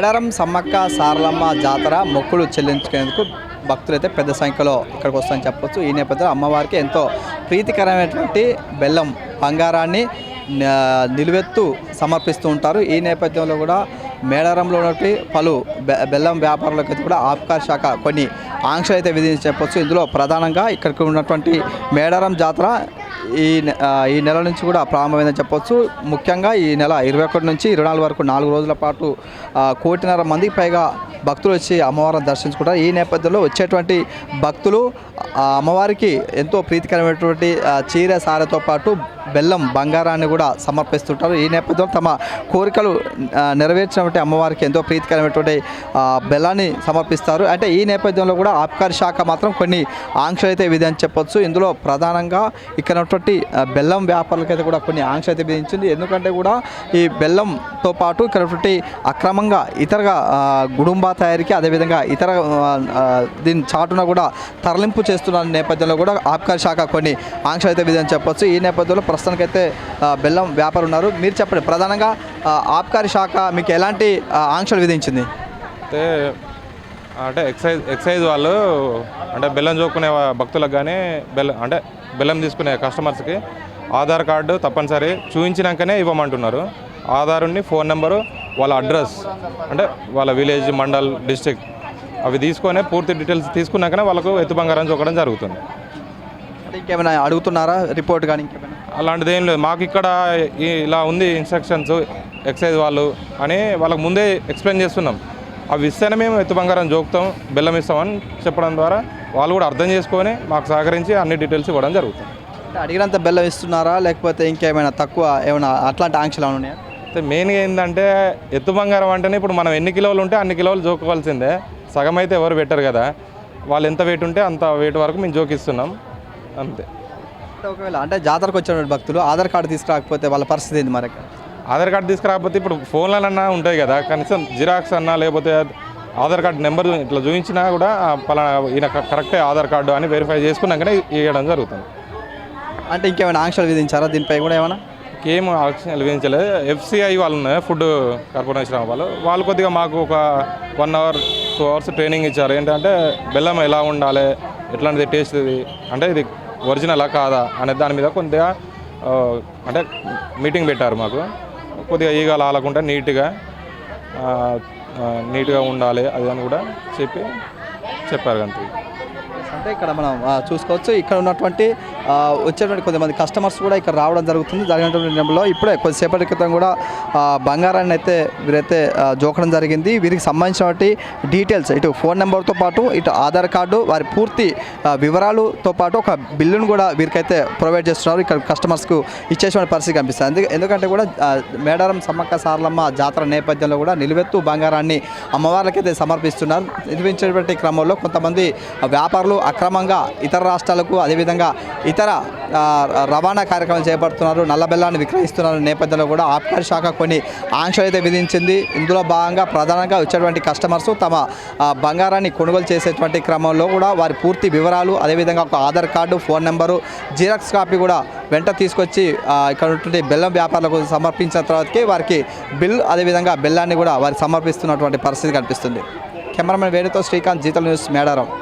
మేడారం సమ్మక్క సారలమ్మ జాతర మొక్కులు చెల్లించుకునేందుకు భక్తులైతే పెద్ద సంఖ్యలో ఇక్కడికి వస్తారని చెప్పొచ్చు. ఈ నేపథ్యంలో అమ్మవారికి ఎంతో ప్రీతికరమైనటువంటి బెల్లం బంగారాన్ని నిలువెత్తు సమర్పిస్తూ ఉంటారు. ఈ నేపథ్యంలో కూడా మేడారంలో ఉన్నటువంటి పలు బెల్లం వ్యాపారులకు కూడా ఆబ్కారీ శాఖ కొన్ని ఆంక్షలు అయితే విధించి చెప్పొచ్చు. ఇందులో ప్రధానంగా ఇక్కడికి ఉన్నటువంటి మేడారం జాతర ఈ నెల నుంచి కూడా ప్రారంభమైందని చెప్పొచ్చు. ముఖ్యంగా ఈ నెల 21 నుంచి 24 వరకు 4 రోజుల పాటు 1.5 మందికి పైగా భక్తులు వచ్చి అమ్మవారిని దర్శించుకుంటారు. ఈ నేపథ్యంలో వచ్చేటువంటి భక్తులు అమ్మవారికి ఎంతో ప్రీతికరమైనటువంటి చీర సారెతో పాటు బెల్లం బంగారాన్ని కూడా సమర్పిస్తుంటారు. ఈ నేపథ్యంలో తమ కోరికలు నెరవేర్చినటువంటి అమ్మవారికి ఎంతో ప్రీతికరమైనటువంటి బెల్లాన్ని సమర్పిస్తారు. అంటే ఈ నేపథ్యంలో కూడా ఆబ్కారీ శాఖ మాత్రం కొన్ని ఆంక్షలు అయితే విధించి చెప్పొచ్చు. ఇందులో ప్రధానంగా ఇక్కడ ఉన్నటువంటి బెల్లం వ్యాపారులకైతే కూడా కొన్ని ఆంక్షలు అయితే విధించింది. ఎందుకంటే కూడా ఈ బెల్లంతో పాటు ఇక్కడ ఉన్నటువంటి అక్రమంగా ఇతరగా గుడుంబా తయారీకి అదేవిధంగా ఇతర దీని చాటున కూడా తరలింపు చేస్తున్న నేపథ్యంలో కూడా ఆబ్కారీ శాఖ కొన్ని ఆంక్షలు అయితే విధించి చెప్పొచ్చు. ఈ నేపథ్యంలో ప్రస్తుతానికైతే బెల్లం వ్యాపారులు ఉన్నారు. మీరు చెప్పండి, ప్రధానంగా ఆబ్కారీ శాఖ మీకు ఎలాంటి ఆంక్షలు విధించింది? అంటే ఎక్సైజ్ వాళ్ళు అంటే బెల్లం చూసుకునే భక్తులకు కానీ బెల్లం తీసుకునే కస్టమర్స్కి ఆధార్ కార్డు తప్పనిసరి చూపించినాకనే ఇవ్వమంటున్నారు. ఆధారుని, ఫోన్ నెంబరు, వాళ్ళ అడ్రస్ అంటే వాళ్ళ విలేజ్, మండల్, డిస్ట్రిక్ట్ అవి తీసుకొని పూర్తి డీటెయిల్స్ తీసుకున్నాకనే వాళ్ళకు ఎత్తు బంగారం చూడడం జరుగుతుంది. ఇంకేమైనా అడుగుతున్నారా రిపోర్ట్ కానీ? అలాంటిది ఏం లేదు. మాకు ఇక్కడ ఇలా ఉంది ఇన్స్ట్రక్షన్స్ ఎక్సైజ్ వాళ్ళు అని వాళ్ళకు ముందే ఎక్స్ప్లెయిన్ చేస్తున్నాం. అవి ఇస్తేనే మేము ఎత్తు బంగారం జోకుతాం, బెల్లం ఇస్తామని చెప్పడం ద్వారా వాళ్ళు కూడా అర్థం చేసుకొని మాకు సహకరించి అన్ని డీటెయిల్స్ ఇవ్వడం జరుగుతుంది. అడిగినంత బెల్లం ఇస్తున్నారా లేకపోతే ఇంకేమైనా తక్కువ ఏమైనా అట్లాంటి ఆంక్షలు ఉన్నాయా? మెయిన్గా ఏంటంటే ఎత్తు బంగారం అంటేనే ఇప్పుడు మనం ఎన్ని కిలోలు ఉంటే అన్ని కిలోలు జోకోవాల్సిందే. సగం అయితే ఎవరు పెట్టరు కదా. వాళ్ళు ఎంత వెయిట్ ఉంటే అంత వెయిట్ వరకు మేము జోకిస్తున్నాం అంతే. ఒకవేళ అంటే జాతరకు వచ్చిన భక్తులు ఆధార్ కార్డు తీసుకురాకపోతే వాళ్ళ పరిస్థితి ఏంది? మరి ఆధార్ కార్డు తీసుకురాకపోతే ఇప్పుడు ఫోన్లన్నా ఉంటాయి కదా, కనీసం జిరాక్స్ అన్నా లేకపోతే ఆధార్ కార్డు నెంబర్ ఇట్లా చూపించినా కూడా పలానా ఈయన కరెక్టే ఆధార్ కార్డు అని వెరిఫై చేసుకున్నాకనే ఇవ్వడం జరుగుతుంది. అంటే ఇంకేమైనా ఆంక్షలు విధించారా దీనిపై కూడా? ఏమైనా ఏం ఆంక్షలు విధించలేదు. FCI వాళ్ళు ఉన్నాయి, ఫుడ్ కార్పొరేషన్ వాళ్ళు కొద్దిగా మాకు ఒక 1 అవర్ 2 అవర్స్ ట్రైనింగ్ ఇచ్చారు. ఏంటంటే బెల్లం ఎలా ఉండాలి, ఎట్లాంటిది టేస్ట్ అంటే ఇది ఒరిజినలా కాదా అనే దాని మీద కొద్దిగా అంటే మీటింగ్ పెట్టారు. మాకు కొద్దిగా ఈగలు ఆలకుండా నీట్గా ఉండాలి అది అని కూడా చెప్పారు అంతే. అంటే ఇక్కడ మనం చూసుకోవచ్చు, ఇక్కడ ఉన్నటువంటి వచ్చేటువంటి కొంతమంది కస్టమర్స్ కూడా ఇక్కడ రావడం జరుగుతుంది. జరిగినటువంటి నెంబర్లో ఇప్పుడే కొద్దిసేపటి క్రితం కూడా బంగారాన్ని అయితే వీరైతే జోకడం జరిగింది. వీరికి సంబంధించినటువంటి డీటెయిల్స్ ఇటు ఫోన్ నెంబర్తో పాటు ఇటు ఆధార్ కార్డు, వారి పూర్తి వివరాలతో పాటు ఒక బిల్లును కూడా వీరికైతే ప్రొవైడ్ చేస్తున్నారు. ఇక్కడ కస్టమర్స్కు ఇచ్చేటువంటి పరిస్థితి కనిపిస్తుంది. ఎందుకంటే కూడా మేడారం సమ్మక్క సారలమ్మ జాతర నేపథ్యంలో కూడా నిలువెత్తు బంగారాన్ని అమ్మవార్లకైతే సమర్పిస్తున్నారు. నిర్వహించేటువంటి క్రమంలో కొంతమంది వ్యాపారులు అక్రమంగా ఇతర రాష్ట్రాలకు అదేవిధంగా ఇతర రవాణా కార్యక్రమాలు చేపడుతున్నారు, నల్ల బెల్లాన్ని విక్రయిస్తున్నారు. నేపథ్యంలో కూడా ఆబ్కారీ శాఖ కొన్ని ఆంక్షలు అయితే విధించింది. ఇందులో భాగంగా ప్రధానంగా వచ్చేటువంటి కస్టమర్స్ తమ బంగారాన్ని కొనుగోలు చేసేటువంటి క్రమంలో కూడా వారి పూర్తి వివరాలు అదేవిధంగా ఒక Aadhaar card, phone number, xerox copy కూడా వెంట తీసుకొచ్చి ఇక్కడ ఉన్నటువంటి బెల్లం వ్యాపారులకు సమర్పించిన తర్వాతకి వారికి బిల్ అదేవిధంగా బెల్లాన్ని కూడా వారికి సమర్పిస్తున్నటువంటి పరిస్థితి కనిపిస్తుంది. కెమెరామెన్ వేణుతో శ్రీకాంత్, జీతల్ న్యూస్, మేడారం.